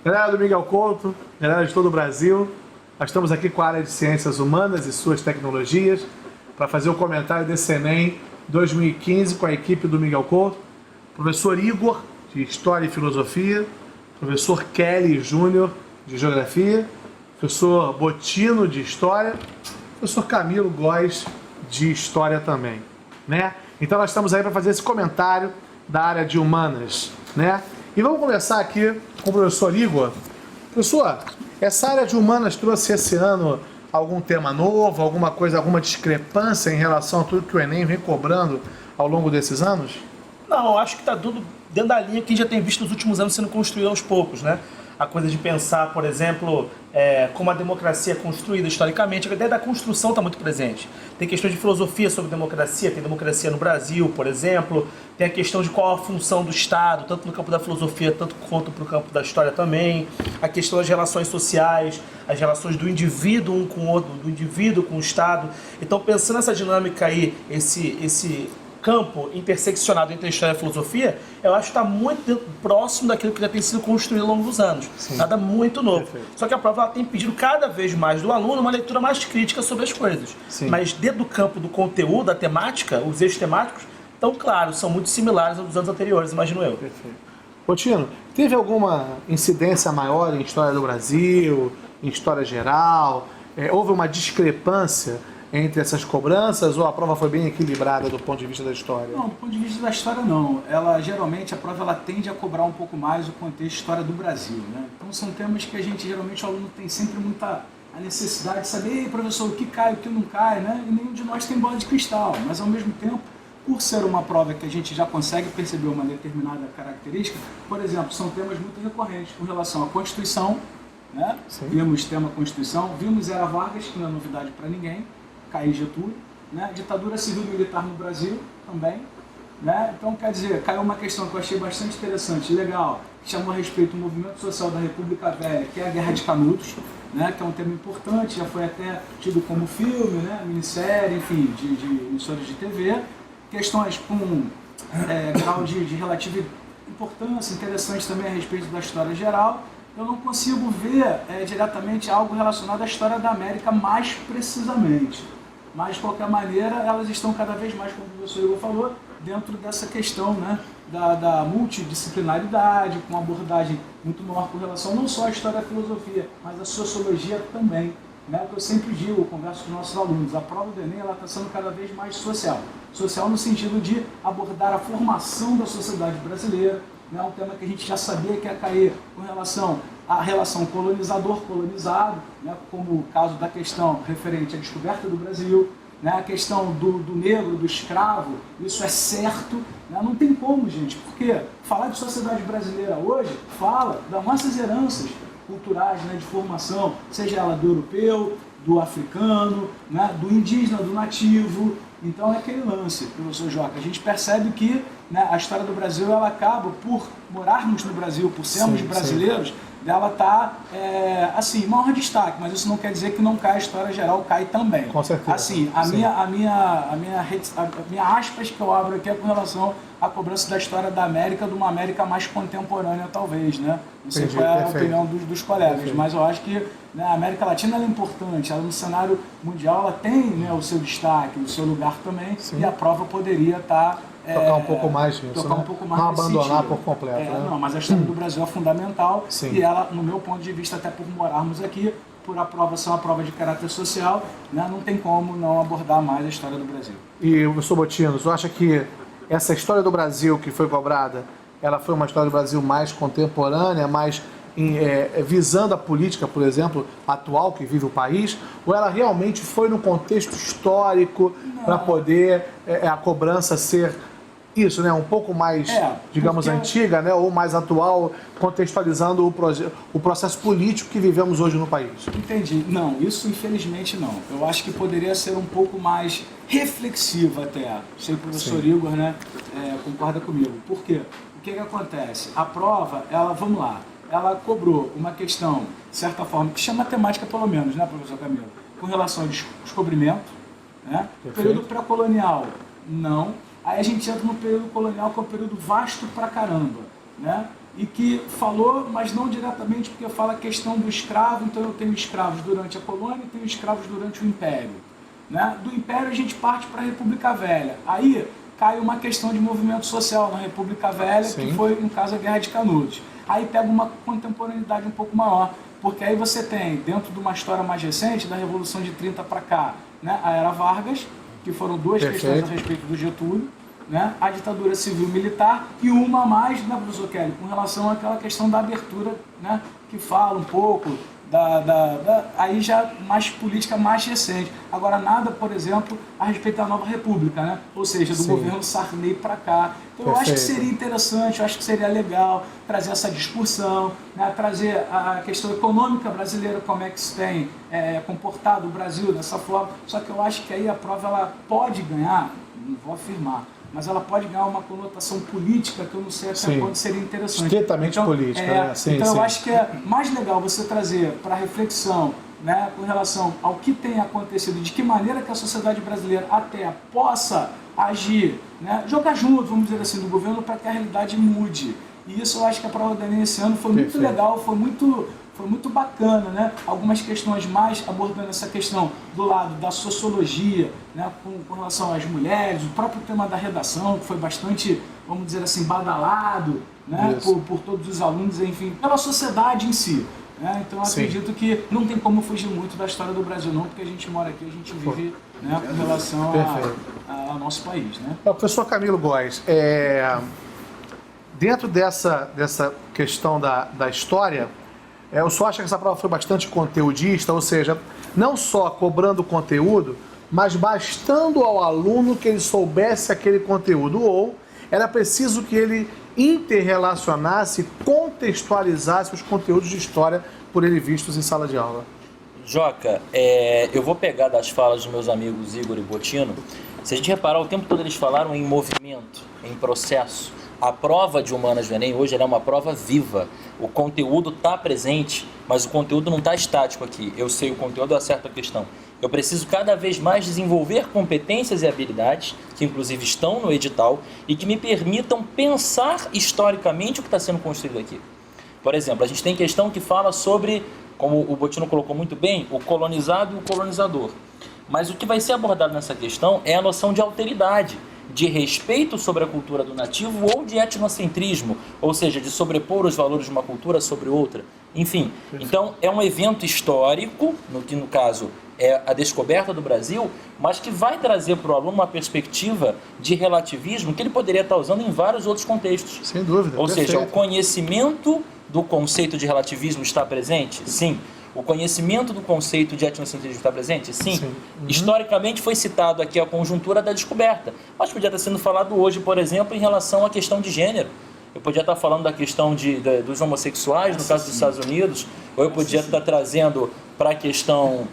Galera do Miguel Couto, galera de todo o Brasil, nós estamos aqui com a área de Ciências Humanas e suas tecnologias para fazer o comentário desse Enem 2015 com a equipe do Miguel Couto, professor Igor, de História e Filosofia, professor Kelly Júnior, de Geografia, professor Botino, de História, professor Camilo Góes, de História também, né? Então nós estamos aí para fazer esse comentário da área de Humanas, né? E vamos começar aqui com o professor Igor. Professor, essa área de Humanas trouxe esse ano algum tema novo, alguma coisa, alguma discrepância em relação a tudo que o Enem vem cobrando ao longo desses anos? Não, eu acho que está tudo dentro da linha que a gente já tem visto nos últimos anos sendo construído aos poucos, né? A coisa de pensar, por exemplo, como a democracia é construída historicamente, a ideia da construção está muito presente. Tem questões de filosofia sobre democracia, tem democracia no Brasil, por exemplo, tem a questão de qual a função do Estado, tanto no campo da filosofia, tanto quanto para o campo da história também, a questão das relações sociais, as relações do indivíduo um com o outro, do indivíduo com o Estado. Então, pensando nessa dinâmica aí, esse campo interseccionado entre a história e a filosofia, eu acho que está muito próximo daquilo que já tem sido construído ao longo dos anos. Sim. Nada muito novo. Perfeito. Só que a prova ela tem pedido cada vez mais do aluno uma leitura mais crítica sobre as coisas. Sim. Mas dentro do campo do conteúdo, da temática, os eixos temáticos, estão claros, são muito similares aos dos anos anteriores, imagino eu. Perfeito. Botino, teve alguma incidência maior em história do Brasil, em história geral? Houve uma discrepância entre essas cobranças, ou a prova foi bem equilibrada do ponto de vista da história? Não, do ponto de vista da história não. Geralmente a prova ela tende a cobrar um pouco mais o contexto história do Brasil, né? Então são temas que geralmente o aluno tem sempre muita a necessidade de saber, ei, professor, o que cai, o que não cai, né? E nenhum de nós tem bola de cristal, mas ao mesmo tempo, por ser uma prova que a gente já consegue perceber uma determinada característica, por exemplo, são temas muito recorrentes com relação à Constituição, né? Sim. Vimos tema Constituição, vimos Era Vargas, que não é novidade para ninguém, cair Getúlio, né? Ditadura civil e militar no Brasil também, né? Então, quer dizer, caiu uma questão que eu achei bastante interessante, legal, que chamou a respeito do movimento social da República Velha, que é a Guerra de Canudos, né? Que é um tema importante, já foi até tido como filme, né? Minissérie, enfim, de emissoras de TV, questões com grau de relativa importância, interessante também a respeito da história geral. Eu não consigo ver diretamente algo relacionado à história da América mais precisamente. Mas, de qualquer maneira, elas estão cada vez mais, como o professor Igor falou, dentro dessa questão, né, da multidisciplinaridade, com uma abordagem muito maior com relação não só à história e à filosofia, mas à sociologia também. Né? O que eu sempre digo, eu converso com nossos alunos, a prova do Enem está sendo cada vez mais social. Social no sentido de abordar a formação da sociedade brasileira, né? Um tema que a gente já sabia que ia cair com relação à relação colonizador-colonizado, né? Como o caso da questão referente à descoberta do Brasil, né? A questão do negro, do escravo, isso é certo, né? Não tem como, gente, porque falar de sociedade brasileira hoje fala das nossas heranças culturais, né? De formação, seja ela do europeu, do africano, né? Do indígena, do nativo. Então é aquele lance, professor Joca, a gente percebe que, né, a história do Brasil ela acaba por morarmos no Brasil, por sermos brasileiros, dela está, assim, maior destaque, mas isso não quer dizer que não cai a história geral, cai também. Com certeza. Assim, a minha aspas que eu abro aqui é com relação à cobrança da história da América, de uma América mais contemporânea, talvez, né? Não sei qual é a opinião dos colegas, mas eu acho que, né, a América Latina ela é importante, ela no cenário mundial ela tem, né, o seu destaque, o seu lugar também, e a prova poderia estar tocar um pouco mais nisso, tocar né? um pouco mais não nesse abandonar sentido. por completo. Né? Não, mas a história do Brasil é fundamental. Sim. E ela, no meu ponto de vista, até por morarmos aqui, por a prova ser uma prova de caráter social, né, não tem como não abordar mais a história do Brasil. E, professor Botino, você acha que essa história do Brasil que foi cobrada, ela foi uma história do Brasil mais contemporânea, mais visando a política, por exemplo, atual que vive o país, ou ela realmente foi no contexto histórico para poder a cobrança ser isso, né, um pouco mais, digamos, antiga, né, ou mais atual, contextualizando o processo político que vivemos hoje no país? Entendi. Não, isso infelizmente não. Eu acho que poderia ser um pouco mais reflexiva até. Sei que o professor Igor, né, concorda comigo. Por quê? O que acontece? A prova, vamos lá, ela cobrou uma questão, de certa forma, que chama temática pelo menos, né, professor Camilo? Com relação ao descobrimento, né? Período pré-colonial, não. Aí a gente entra no período colonial, que é um período vasto pra caramba, né? e que falou, mas não diretamente, porque fala a questão do escravo. Então eu tenho escravos durante a colônia e tenho escravos durante o Império. Né? Do Império a gente parte para a República Velha. Aí cai uma questão de movimento social na República Velha, Sim. que foi, no caso, a Guerra de Canudos. Aí pega uma contemporaneidade um pouco maior, porque aí você tem, dentro de uma história mais recente, da Revolução de 30 para cá, né, a Era Vargas, que foram duas questões a respeito do Getúlio, né, a ditadura civil-militar, e uma a mais, né, professor Kelly, com relação àquela questão da abertura, né, que fala um pouco aí já mais política mais recente. Agora nada, por exemplo, a respeito da Nova República, né? Ou seja, do governo Sarney para cá. Então eu acho que seria interessante, eu acho que seria legal trazer essa discussão, né? Trazer a questão econômica brasileira, como é que se tem comportado o Brasil dessa forma. Só que eu acho que aí a prova ela pode ganhar, não vou afirmar, mas ela pode ganhar uma conotação política que eu não sei até quando seria interessante. Estritamente política, né? Então eu acho que é mais legal você trazer para reflexão, né, com relação ao que tem acontecido, de que maneira que a sociedade brasileira até possa agir, né, jogar junto, vamos dizer assim, do governo para que a realidade mude. E isso eu acho que a prova do Enem esse ano foi muito legal, foi muito bacana, né? Algumas questões mais abordando essa questão do lado da sociologia, né? Com relação às mulheres, o próprio tema da redação, que foi bastante, vamos dizer assim, badalado, né? Por todos os alunos, enfim, pela sociedade em si. Né? Então eu acredito que não tem como fugir muito da história do Brasil não, porque a gente mora aqui, a gente vive, né, com relação ao nosso país. Né? Professor Camilo Góes, dentro dessa questão da história, o senhor acha que essa prova foi bastante conteudista, ou seja, não só cobrando conteúdo, mas bastando ao aluno que ele soubesse aquele conteúdo, ou era preciso que ele interrelacionasse, contextualizasse os conteúdos de história por ele vistos em sala de aula? Joca, eu vou pegar das falas dos meus amigos Igor e Botino. Se a gente reparar, o tempo todo eles falaram em movimento, em processo. A prova de humanas do Enem hoje é uma prova viva. O conteúdo está presente, mas o conteúdo não está estático aqui. Eu sei o conteúdo, eu acerto a questão. Eu preciso cada vez mais desenvolver competências e habilidades, que inclusive estão no edital, e que me permitam pensar historicamente o que está sendo construído aqui. Por exemplo, a gente tem questão que fala sobre, como o Botino colocou muito bem, o colonizado e o colonizador. Mas o que vai ser abordado nessa questão é a noção de alteridade, de respeito sobre a cultura do nativo ou de etnocentrismo, ou seja, de sobrepor os valores de uma cultura sobre outra. Enfim, então é um evento histórico, no caso é a descoberta do Brasil, mas que vai trazer para o aluno uma perspectiva de relativismo que ele poderia estar usando em vários outros contextos. Sem dúvida. Ou seja, o conhecimento do conceito de relativismo está presente? Sim. O conhecimento do conceito de etnocentrismo está presente? Sim. Uhum. Historicamente foi citado aqui a conjuntura da descoberta, mas podia estar sendo falado hoje, por exemplo, em relação à questão de gênero. Eu podia estar falando da questão dos homossexuais, no caso dos Estados Unidos, ou eu podia estar trazendo para a questão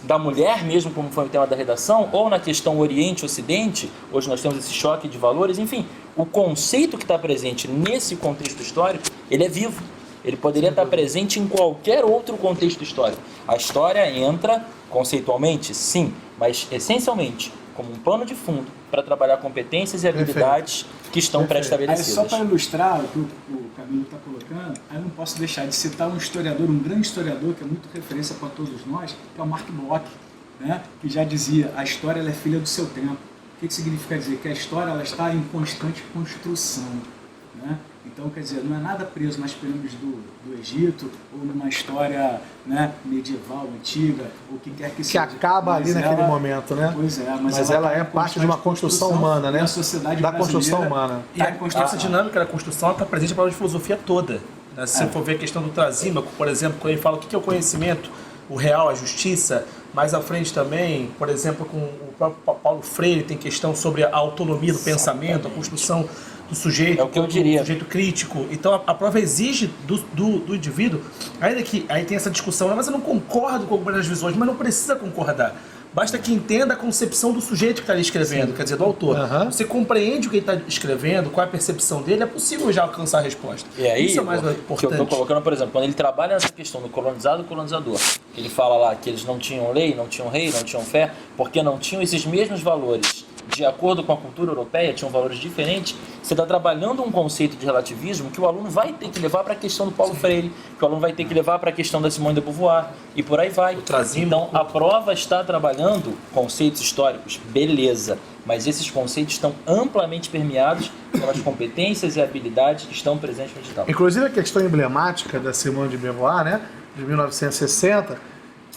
da mulher mesmo, como foi o tema da redação, ou na questão Oriente-Ocidente, hoje nós temos esse choque de valores, enfim, o conceito que está presente nesse contexto histórico, ele é vivo. Ele poderia estar presente em qualquer outro contexto histórico. A história entra conceitualmente, sim, mas essencialmente como um pano de fundo para trabalhar competências e habilidades que estão pré-estabelecidas. Só para ilustrar o que o Camilo está colocando, eu não posso deixar de citar um historiador, um grande historiador, que é muito referência para todos nós, que é o Mark Bloch, né? Que já dizia, a história ela é filha do seu tempo. O que significa dizer? Que a história ela está em constante construção. Né? Então, quer dizer, não é nada preso nas pirâmides do Egito ou numa história, né, medieval, antiga, ou o que quer que seja. Que acaba ali naquele momento, né? Pois é, mas ela é parte de uma construção humana, né? Da sociedade da construção humana. E essa dinâmica da construção está presente para a filosofia toda. Né? Se você for ver a questão do Trasímaco, por exemplo, quando ele fala o que é o conhecimento, o real, a justiça, mais à frente também, por exemplo, com o próprio Paulo Freire, tem questão sobre a autonomia do pensamento, a construção do sujeito, é o que eu diria. Do sujeito crítico. Então a prova exige do indivíduo, ainda que aí tem essa discussão, mas eu não concordo com algumas das visões, mas não precisa concordar. Basta que entenda a concepção do sujeito que está ali escrevendo, quer dizer, do autor. Você compreende o que ele está escrevendo, qual é a percepção dele, é possível já alcançar a resposta. E aí, isso é mais importante. Que eu estou colocando, por exemplo, quando ele trabalha nessa questão do colonizado e colonizador, ele fala lá que eles não tinham lei, não tinham rei, não tinham fé, porque não tinham esses mesmos valores de acordo com a cultura europeia, tinham valores diferentes, você está trabalhando um conceito de relativismo que o aluno vai ter que levar para a questão do Paulo Freire, que o aluno vai ter que levar para a questão da Simone de Beauvoir, e por aí vai. Então, a prova está trabalhando conceitos históricos, beleza, mas esses conceitos estão amplamente permeados pelas competências e habilidades que estão presentes no digital. Inclusive a questão emblemática da Simone de Beauvoir, né, de 1960,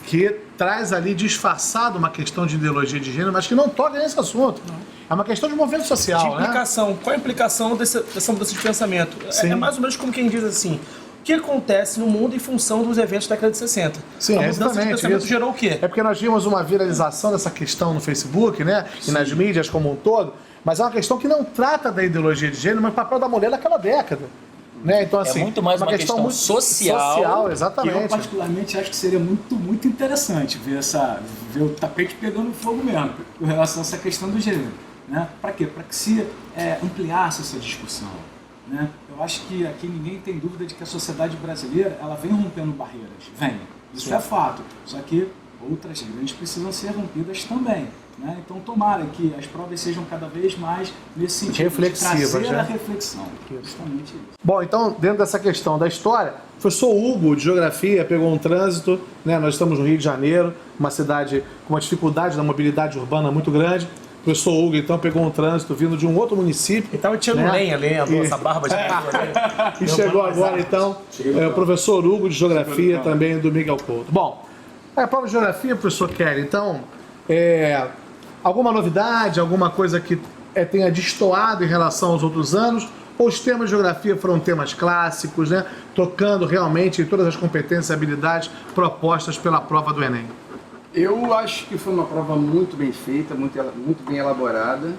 que traz ali disfarçado uma questão de ideologia de gênero, mas que não toca nesse assunto. É uma questão de movimento social, De implicação. Qual é a implicação dessa mudança de pensamento? É mais ou menos como quem diz assim, o que acontece no mundo em função dos eventos da década de 60? Sim, a é mudança de pensamento isso. gerou o quê? É porque nós vimos uma viralização dessa questão no Facebook, né, e nas mídias como um todo, mas é uma questão que não trata da ideologia de gênero, mas o papel da mulher naquela década. Né? Então, assim, é muito mais uma questão muito social, exatamente. Eu particularmente acho que seria muito interessante ver o tapete pegando fogo mesmo, com relação a essa questão do gênero. Né? Para quê? Para que se ampliasse essa discussão. Né? Eu acho que aqui ninguém tem dúvida de que a sociedade brasileira ela vem rompendo barreiras. Vem. Isso é fato. Só que outras grandes precisam ser rompidas também. Né? Então, tomara que as provas sejam cada vez mais nesse sentido, reflexivas, de trazer né? a reflexão. Justamente isso. Bom, então, dentro dessa questão da história, o professor Hugo, de Geografia, pegou um trânsito, né? Nós estamos no Rio de Janeiro, uma cidade com uma dificuldade da mobilidade urbana muito grande. O professor Hugo, então, pegou um trânsito vindo de um outro município. Ele estava tirando lenha ali, essa barba de E chegou agora, então, o professor Hugo, de Geografia, também do Miguel Couto. Bom, a prova de Geografia, professor Kelly, então, alguma novidade, alguma coisa que tenha destoado em relação aos outros anos? Ou os temas de geografia foram temas clássicos, né? Tocando realmente em todas as competências e habilidades propostas pela prova do Enem? Eu acho que foi uma prova muito bem feita, muito bem elaborada.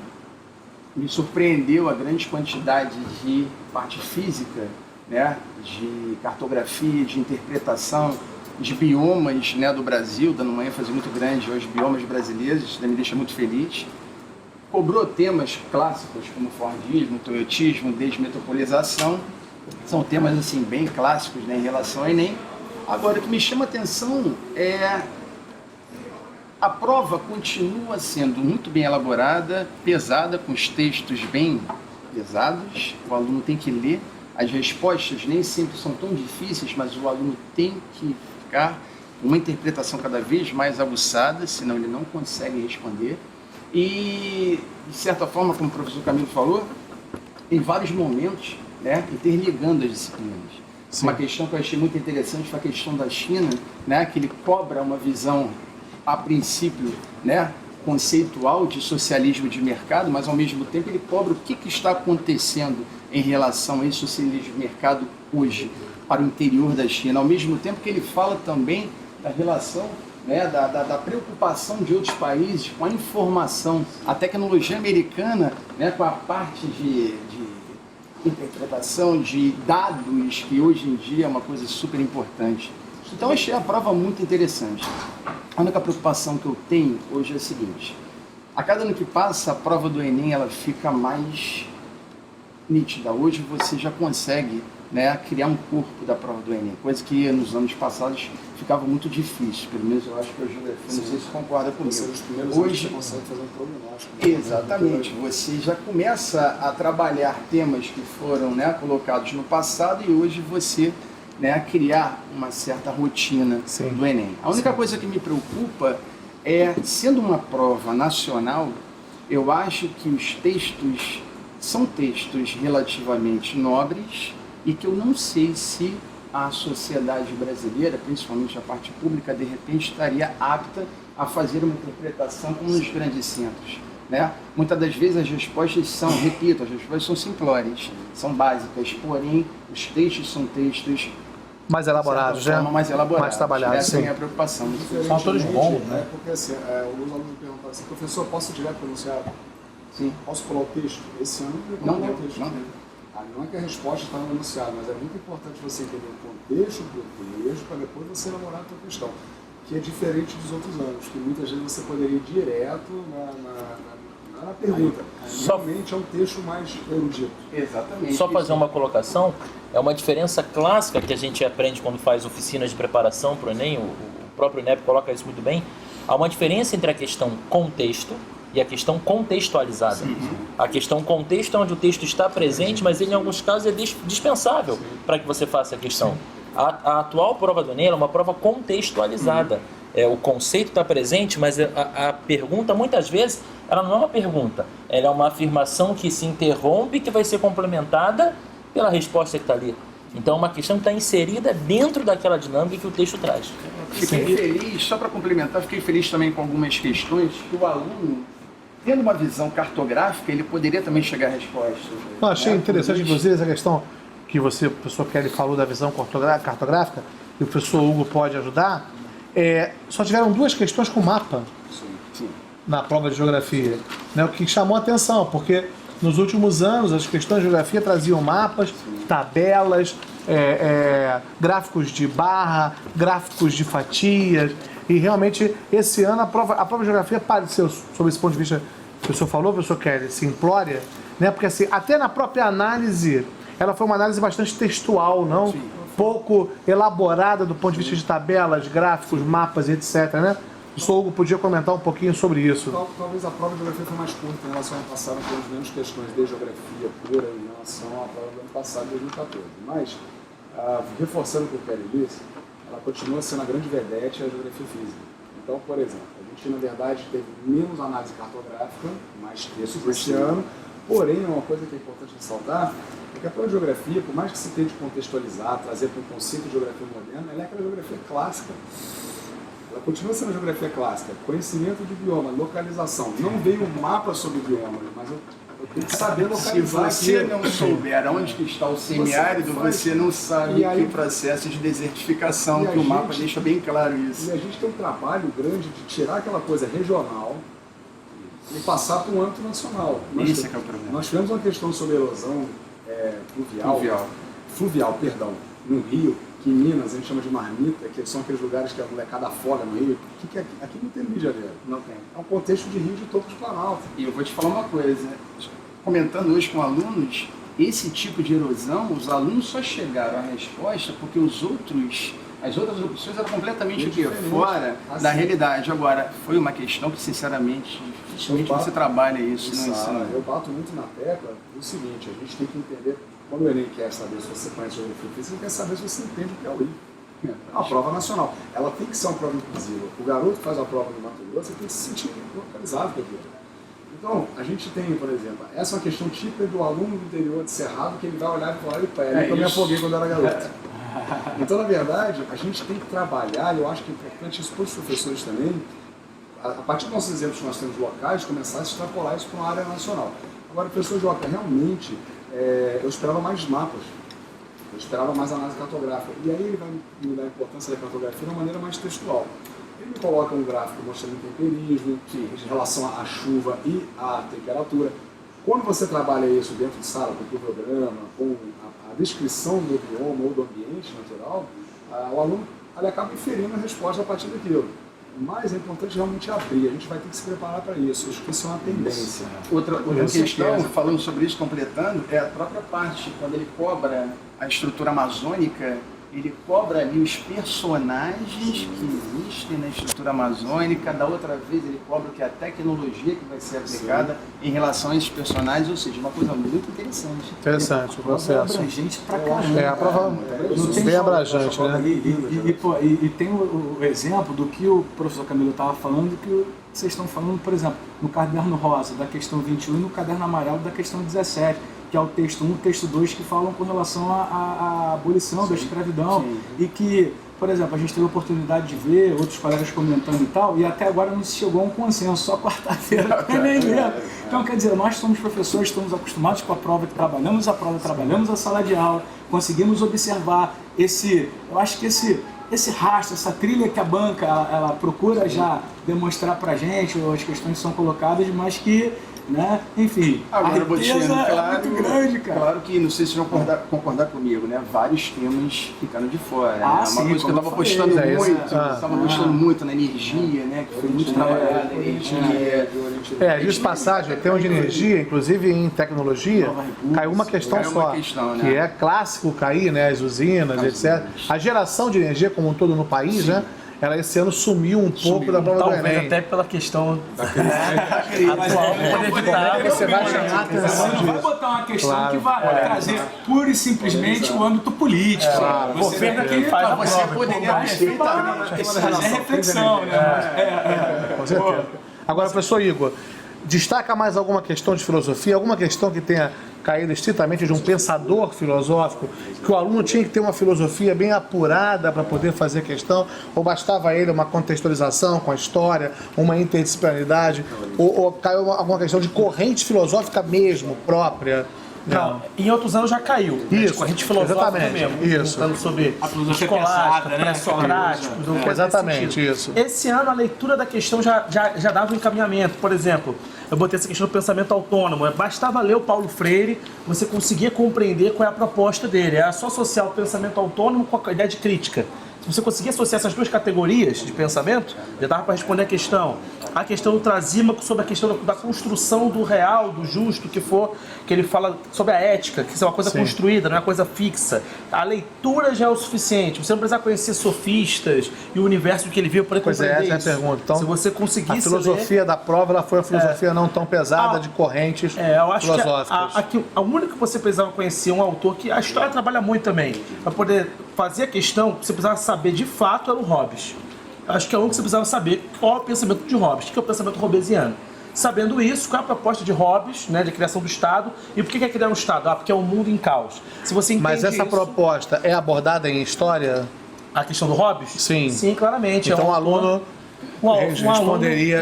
Me surpreendeu a grande quantidade de parte física, né? De cartografia, de interpretação, de biomas, né, do Brasil, dando uma ênfase muito grande aos biomas brasileiros, isso me deixa muito feliz. Cobrou temas clássicos como Fordismo, Toyotismo, desmetropolização, são temas assim bem clássicos, né, em relação ao Enem. Agora, o que me chama a atenção é a prova continua sendo muito bem elaborada, pesada, com os textos bem pesados, o aluno tem que ler, as respostas nem sempre são tão difíceis, mas o aluno tem que uma interpretação cada vez mais aguçada, senão ele não consegue responder. E, de certa forma, como o professor Camilo falou, em vários momentos, né, interligando as disciplinas. Sim. Uma questão que eu achei muito interessante foi a questão da China, né, que ele cobra uma visão, a princípio, né, conceitual de socialismo de mercado, mas, ao mesmo tempo, ele cobra o que está acontecendo em relação a esse socialismo de mercado hoje, para o interior da China, ao mesmo tempo que ele fala também da relação, né, da preocupação de outros países com a informação, a tecnologia americana, né, com a parte de interpretação de dados, que hoje em dia é uma coisa super importante. Então eu achei a prova muito interessante. A única preocupação que eu tenho hoje é a seguinte: a cada ano que passa, a prova do Enem ela fica mais nítida. Hoje você já consegue, né, criar um corpo da prova do Enem, coisa que nos anos passados ficava muito difícil, pelo menos eu acho que hoje, não sei se concorda comigo. Hoje você consegue fazer um prognóstico. Exatamente, você já começa a trabalhar temas que foram, né, colocados no passado e hoje você, né, criar uma certa rotina do Enem. A única coisa que me preocupa é, sendo uma prova nacional, eu acho que os textos são textos relativamente nobres, e que eu não sei se a sociedade brasileira, principalmente a parte pública, de repente estaria apta a fazer uma interpretação como nos grandes centros. Né? Muitas das vezes as respostas são, repito, as respostas são simplórias, são básicas, porém os textos são textos mais elaborados, né? Mais elaborados. Mais trabalhados, essa é a minha preocupação. São autores bons, né? Porque assim, os alunos me perguntaram assim, professor, posso direto pronunciar? Sim. Posso pular o texto? Esse ano eu não pular deu, o texto. não deu. Não é que a resposta está no enunciado, mas é muito importante você entender o contexto do texto para depois você elaborar a sua questão, que é diferente dos outros anos, que muitas vezes você poderia ir direto na pergunta. Realmente é um texto mais erudito. Exatamente. Só fazer uma colocação, é uma diferença clássica que a gente aprende quando faz oficinas de preparação para o Enem, o próprio INEP coloca isso muito bem. Há uma diferença entre a questão contexto e a questão contextualizada. A questão contexto é onde o texto está presente, mas ele em alguns casos é dispensável para que você faça a questão. A atual prova do Enem é uma prova contextualizada. O conceito está presente, mas a pergunta, muitas vezes, ela não é uma pergunta. Ela é uma afirmação que se interrompe e que vai ser complementada pela resposta que está ali. Então, é uma questão que está inserida dentro daquela dinâmica que o texto traz. Fiquei feliz, só para complementar, fiquei feliz também com algumas questões que o aluno, tendo uma visão cartográfica, ele poderia também chegar a respostas. Eu achei interessante, inclusive, essa questão que o professor Kelly falou da visão cartográfica, e o professor Hugo pode ajudar. Só tiveram 2 questões com mapa na prova de geografia, né? O que chamou a atenção, porque nos últimos anos as questões de geografia traziam mapas, tabelas, gráficos de barra, gráficos de fatias, e realmente esse ano a prova de geografia pareceu, sob esse ponto de vista que o senhor falou, professor Kelly, simplória, né? Porque assim, até na própria análise, ela foi uma análise bastante textual, não? Sim. Pouco elaborada do ponto de vista de tabelas, gráficos, mapas, etc, né? O senhor Hugo podia comentar um pouquinho sobre isso. Talvez a prova de geografia foi mais curta em relação ao ano passado, temos menos questões de geografia pura em relação à prova do ano passado, 2014. Mas, reforçando o que o Kelly disse, ela continua sendo a grande vedete a geografia física. Então, por exemplo, a gente, na verdade, teve menos análise cartográfica, mais textos esse ano, porém, uma coisa que é importante ressaltar é que a prova de geografia, por mais que se tente contextualizar, trazer para um conceito de geografia moderna, ela é aquela geografia clássica. Ela continua sendo geografia clássica, conhecimento de bioma, localização. Não veio um mapa sobre bioma, mas eu tenho que saber localizar. Se você não souber onde que está o semiárido, você não sabe que processo de desertificação, que o mapa deixa bem claro isso. E a gente tem um trabalho grande de tirar aquela coisa regional e passar para um âmbito nacional. Esse é que é o problema. Nós tivemos uma questão sobre erosão fluvial, no Rio, que em Minas a gente chama de marmita, que são aqueles lugares que a molecada afoga no Rio. Aqui não tem Rio de Janeiro. Não tem. É um contexto de Rio de Topo de Planalto. E eu vou te falar uma coisa, comentando hoje com alunos, esse tipo de erosão, os alunos só chegaram à resposta porque as outras opções eram completamente fora da realidade. Agora, foi uma questão que, sinceramente, dificilmente você trabalha isso no ensino. Eu bato muito na tecla do seguinte, a gente tem que entender, quando o Enem quer saber se você conhece geografia física, ele quer saber se você entende o que é o Rio. É uma prova nacional. Ela tem que ser uma prova inclusiva. O garoto que faz a prova no Mato Grosso, ele tem que se sentir localizado com aquilo. Então, a gente tem, por exemplo, essa é uma questão típica do aluno do interior de Cerrado, que ele vai olhar e falar, eu me afoguei quando era garoto. Então, na verdade, a gente tem que trabalhar, e eu acho que é importante isso para os professores também, a partir dos nossos exemplos que nós temos locais, começar a extrapolar isso para uma área nacional. Agora, professor Joca, realmente, eu esperava mais mapas, eu esperava mais análise cartográfica, e aí ele vai me dar a importância da cartografia de uma maneira mais textual. Ele me coloca um gráfico mostrando o temperismo, em relação à chuva e à temperatura. Quando você trabalha isso dentro de sala, com o programa, com a descrição do bioma ou do ambiente natural, o aluno ele acaba inferindo a resposta a partir daquilo. Mas é importante realmente abrir, a gente vai ter que se preparar para isso. Acho que isso é uma tendência. Outra questão, falando sobre isso, completando, é a própria parte, quando ele cobra a estrutura amazônica, ele cobra ali os personagens que existem na estrutura amazônica, da outra vez ele cobra que a tecnologia que vai ser aplicada em relação a esses personagens, ou seja, uma coisa muito interessante. Interessante o processo. É abrangente pra caramba. A prova bem abrangente, né? E tem o exemplo do que o professor Camilo estava falando, que vocês estão falando, por exemplo, no caderno rosa da questão 21 e no caderno amarelo da questão 17. Que é o texto 1 e o texto 2, que falam com relação à abolição da escravidão. E que, por exemplo, a gente teve a oportunidade de ver outros colegas comentando e tal, e até agora não se chegou a um consenso, só quarta-feira é nem mesmo. Então, quer dizer, nós somos professores, estamos acostumados com a prova, que trabalhamos a prova, trabalhamos a sala de aula, conseguimos observar eu acho que esse rastro, essa trilha que a banca ela procura já demonstrar pra gente, as questões são colocadas, mas que, né? Enfim, agora, a riqueza é muito grande, cara. Claro que, não sei se vocês vão concordar comigo, né? Vários temas ficaram de fora. Né? Uma sim, coisa que eu estava apostando muito na energia, né? Que foi muito trabalhada, energia. Diz passagem, tema de energia, inclusive em tecnologia, caiu uma questão só, né? Que é clássico cair, né? As usinas, etc. A geração de energia como um todo no país, né? ela esse ano sumiu um pouco da prova do Talvez Enem. até pela questão Mas atual, não poder evitar. Você vai chamar a Você atenção não vai disso. botar uma questão Claro. que vai trazer pura e simplesmente o âmbito político. Claro. Você Governo tem que faz a Você prova. poderia perfeitamente fazer reflexão, né? Com certeza. Agora, professor Igor, destaca mais alguma questão de filosofia, alguma questão que tenha caído estritamente de um pensador filosófico, que o aluno tinha que ter uma filosofia bem apurada para poder fazer a questão, ou bastava a ele uma contextualização com a história, uma interdisciplinaridade, ou caiu alguma questão de corrente filosófica mesmo, própria? Não, em outros anos já caiu. Isso, Corrente filosófica exatamente, mesmo. isso. Falando sobre A filosofia escolástica, pensada, né? pré-socráticos, alguma coisa Exatamente, nesse sentido. isso. Esse ano a leitura da questão já dava um encaminhamento. Por exemplo, eu botei essa questão do pensamento autônomo. Bastava ler o Paulo Freire, você conseguia compreender qual é a proposta dele. Era só associar o pensamento autônomo com a ideia de crítica. Se você conseguir associar essas duas categorias de pensamento, já dava para responder a questão. A questão do Trasímaco sobre a questão da construção do real, do justo, que ele fala sobre a ética, que isso é uma coisa construída, não é uma coisa fixa. A leitura já é o suficiente. Você não precisa conhecer sofistas e o universo que ele viu para Pois é, compreender essa é a isso. pergunta. Então, se você a conseguisse filosofia da prova ela foi uma filosofia não tão pesada de correntes eu acho filosóficas. que a única que você precisava conhecer um autor que a história trabalha muito também, para poder fazer a questão, você precisava saber de fato era o Hobbes. Acho que é o único que você precisava saber qual é o pensamento de Hobbes, que é o pensamento hobbesiano. Sabendo isso, qual é a proposta de Hobbes, né, de criação do Estado, e por que quer criar um Estado? Porque é um mundo em caos. Se você entende Mas essa isso, proposta é abordada em história? a questão do Hobbes? Sim. Sim, claramente. Então é um o aluno responderia,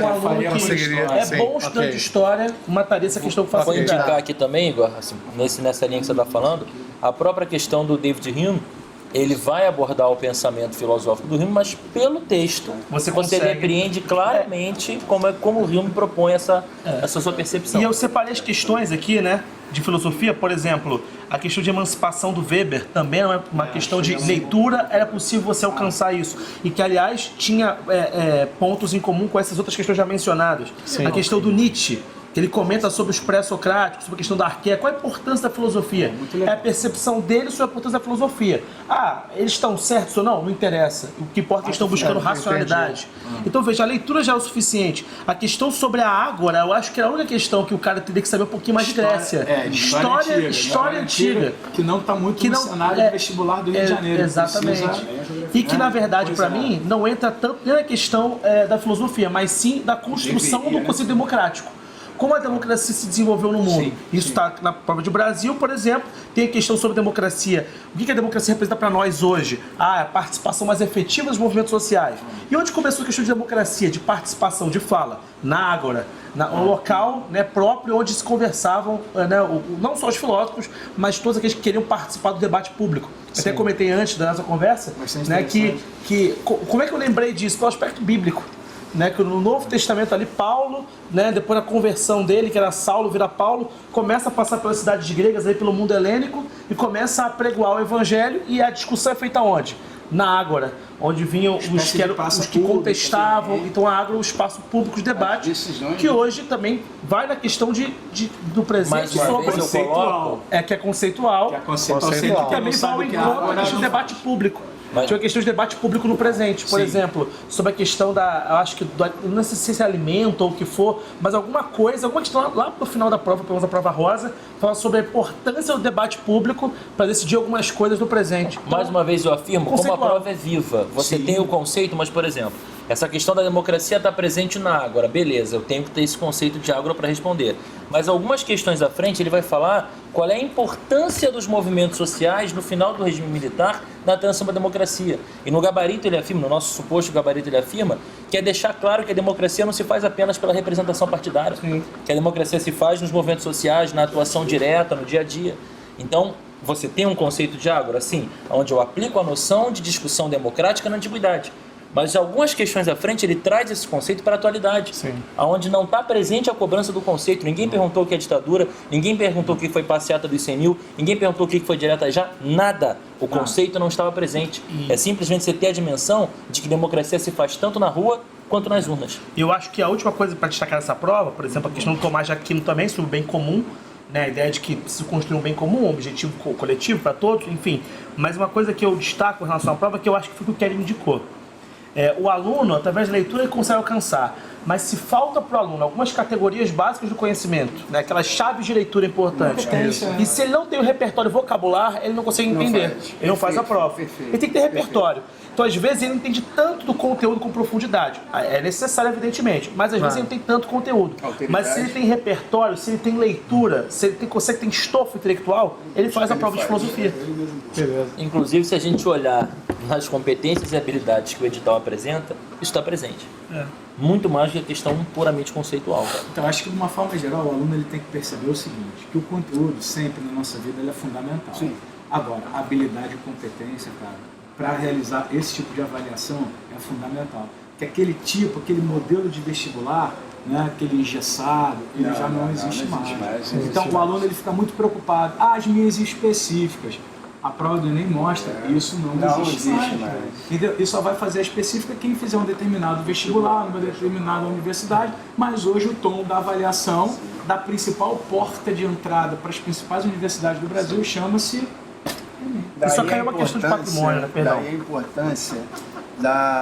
conseguiria. é sim, bom estudante ok. de história, mataria essa questão com Vou facilidade. indicar aqui também, Igor, assim, nessa linha que você está falando, a própria questão do David Hume, ele vai abordar o pensamento filosófico do Hume, mas pelo texto Você consegue. depreende claramente como o Hume propõe essa sua percepção. E eu separei as questões aqui, né, de filosofia, por exemplo, a questão de emancipação do Weber também é uma questão de leitura, era possível você alcançar isso. E que, aliás, tinha pontos em comum com essas outras questões já mencionadas. Sim. A questão do Nietzsche, que ele comenta sobre os pré-socráticos, sobre a questão da arqueia. Qual a importância da filosofia? É a percepção dele sobre a importância da filosofia. Ah, eles estão certos ou não? Não interessa. O que importa é que eles estão buscando racionalidade. Então, veja, a leitura já é o suficiente. A questão sobre a ágora, eu acho que é a única questão que o cara teria que saber um pouquinho mais de Grécia. História antiga. Que não está muito Que no não- cenário do vestibular do Rio de Janeiro. Exatamente. Precisa, E que, na verdade, Pois para é. mim, não entra tanto nem na questão da filosofia, mas sim da construção do conceito democrático. Como a democracia se desenvolveu no mundo. Isso está na prova de Brasil, por exemplo, tem a questão sobre democracia. O que a democracia representa para nós hoje? A participação mais efetiva dos movimentos sociais. E onde começou a questão de democracia, de participação, de fala? Na Ágora, um local, né, próprio onde se conversavam, né, não só os filósofos, mas todos aqueles que queriam participar do debate público. Até comentei antes da nossa conversa, Bastante né, interessante. como é que eu lembrei disso? Pelo aspecto bíblico. Né, que no Novo Testamento ali, Paulo, né, depois da conversão dele, que era Saulo, vira Paulo, começa a passar pelas cidades gregas, aí, pelo mundo helênico, e começa a pregoar o evangelho, e a discussão é feita onde? Na Ágora, onde vinham os que contestavam, então a Ágora é um espaço público de debate, decisões, que né? hoje também vai na questão do presente Mais uma sobre vez eu coloco, que é conceitual, Que é conceitual. Conceitual. que Você também não vai ao sabe o que é encontro da ágora, questão do não- debate público. Mas- Tinha uma questão de debate público no presente, por exemplo, sobre a questão eu acho que, não sei se é alimento ou o que for, mas alguma questão lá no final da prova, pelo menos a prova rosa, fala sobre a importância do debate público para decidir algumas coisas no presente. mais uma vez eu afirmo, como a Conceitual. prova é viva, você tem o conceito, mas, por exemplo, essa questão da democracia está presente na Ágora, beleza, eu tenho que ter esse conceito de Ágora para responder. Mas algumas questões à frente ele vai falar qual é a importância dos movimentos sociais no final do regime militar na transição para a democracia. E no gabarito ele afirma, no nosso suposto gabarito ele afirma, que é deixar claro que a democracia não se faz apenas pela representação partidária, que a democracia se faz nos movimentos sociais, na atuação direta, no dia a dia. Então, você tem um conceito de Ágora, sim, onde eu aplico a noção de discussão democrática na antiguidade. Mas algumas questões à frente ele traz esse conceito para a atualidade, onde não está presente a cobrança do conceito. Ninguém perguntou o que é ditadura, ninguém perguntou o que foi passeata dos 100 mil, ninguém perguntou o que foi direta já, nada. O conceito não estava presente. É simplesmente você ter a dimensão de que democracia se faz tanto na rua quanto nas urnas. Eu acho que a última coisa para destacar nessa prova, por exemplo, a questão do Tomás de Aquino também sobre o bem comum, né, a ideia de que se construir um bem comum, um objetivo coletivo para todos, enfim. Mas uma coisa que eu destaco em relação à prova, que eu acho que foi o que o Kelly indicou. O aluno, através da leitura, ele consegue alcançar. Mas se falta para o aluno algumas categorias básicas do conhecimento, né? Aquelas chaves de leitura importantes, e se ele não tem o repertório vocabular, ele não consegue entender, ele não faz a prova. Ele tem que ter repertório. Então, às vezes, ele não entende tanto do conteúdo com profundidade. É necessário, evidentemente, mas às vezes ele não tem tanto conteúdo. Mas se ele tem repertório, se ele tem leitura, se ele consegue ter estofo intelectual, ele faz a prova de filosofia. Beleza. Inclusive, se a gente olhar nas competências e habilidades que o edital apresenta, isso está presente. Muito mais do que a questão puramente conceitual. Então, acho que de uma forma geral, o aluno ele tem que perceber o seguinte, que o conteúdo sempre na nossa vida ele é fundamental. Sim. Agora, a habilidade e competência, cara, para realizar esse tipo de avaliação é fundamental. Que aquele modelo de vestibular, né, aquele engessado, ele já não existe mais. Então, o aluno ele fica muito preocupado. As minhas específicas. A prova do Enem mostra, isso não existe mais. Entendeu? E só vai fazer a específica quem fizer um determinado vestibular, numa determinada universidade, mas hoje o tom da avaliação da principal porta de entrada para as principais universidades do Brasil chama-se Enem. Isso caiu uma questão de patrimônio, né? Perdão. Daí a importância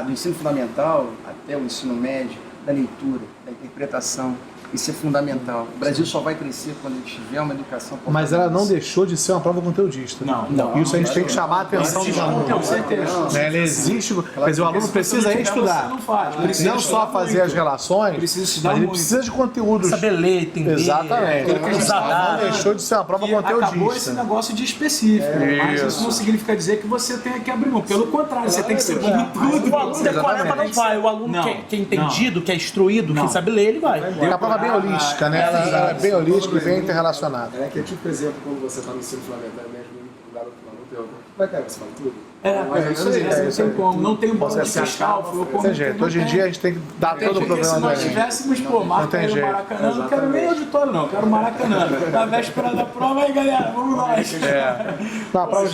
do ensino fundamental até o ensino médio, da leitura, da interpretação. Isso é fundamental. O Brasil só vai crescer quando tiver uma educação... Mas ela não deixou de ser uma prova conteudista. Não. Isso a gente tem que chamar a atenção dos alunos. Ela existe, quer dizer, o aluno precisa estudar. Não só fazer as relações, mas ele precisa de conteúdo. Saber ler, entender. Exatamente. Ela não deixou de ser uma prova Acabou esse conteudista. negócio de específico. Mas isso não significa dizer que você tenha que abrir mão. Pelo contrário, você tem que ser bom em tudo. O aluno decoreba não vai. O aluno que é entendido, que é instruído, que sabe ler, ele vai. É uma prova bem holística, né? Ela é bem holística e bem interrelacionada. É que é tipo, por exemplo, quando você está no ensino fundamental mesmo, o garoto não pergunta, vai cair, você fala tudo? Não tem como, não tem um bolo de cristal. Tem jeito. Hoje em dia a gente tem que dar todo o problema Se do nós Enem. tivéssemos, marca aí o Maracanã, não quero nem auditório não, quero Maracanã. Na véspera da prova, aí galera, vamos nós. Uma prova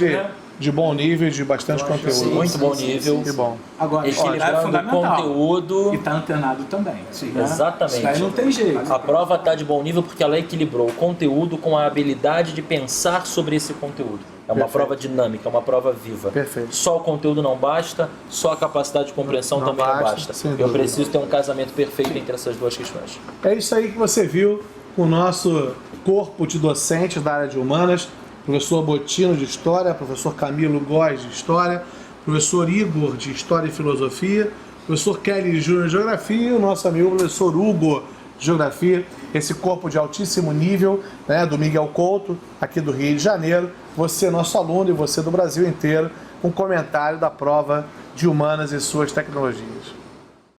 de bom nível e de bastante conteúdo. Muito bom nível. Que bom. Agora, Equilibrando o conteúdo. E está antenado também. Né? Exatamente. Isso aí não tem jeito. A prova está de bom nível porque ela equilibrou o conteúdo com a habilidade de pensar sobre esse conteúdo. É uma prova dinâmica, é uma prova viva. Perfeito. Só o conteúdo não basta, só a capacidade de compreensão Não também não basta, basta. sem Eu dúvida. preciso ter um casamento perfeito entre essas duas questões. É isso aí que você viu com o nosso corpo de docentes da área de humanas. Professor Botino de História, professor Camilo Góes de História, professor Igor de História e Filosofia, professor Kelly Júnior de Geografia e o nosso amigo professor Hugo de Geografia. Esse corpo de altíssimo nível, né, do Miguel Couto, aqui do Rio de Janeiro. Você, nosso aluno, e você do Brasil inteiro, com comentário da prova de Humanas e suas tecnologias.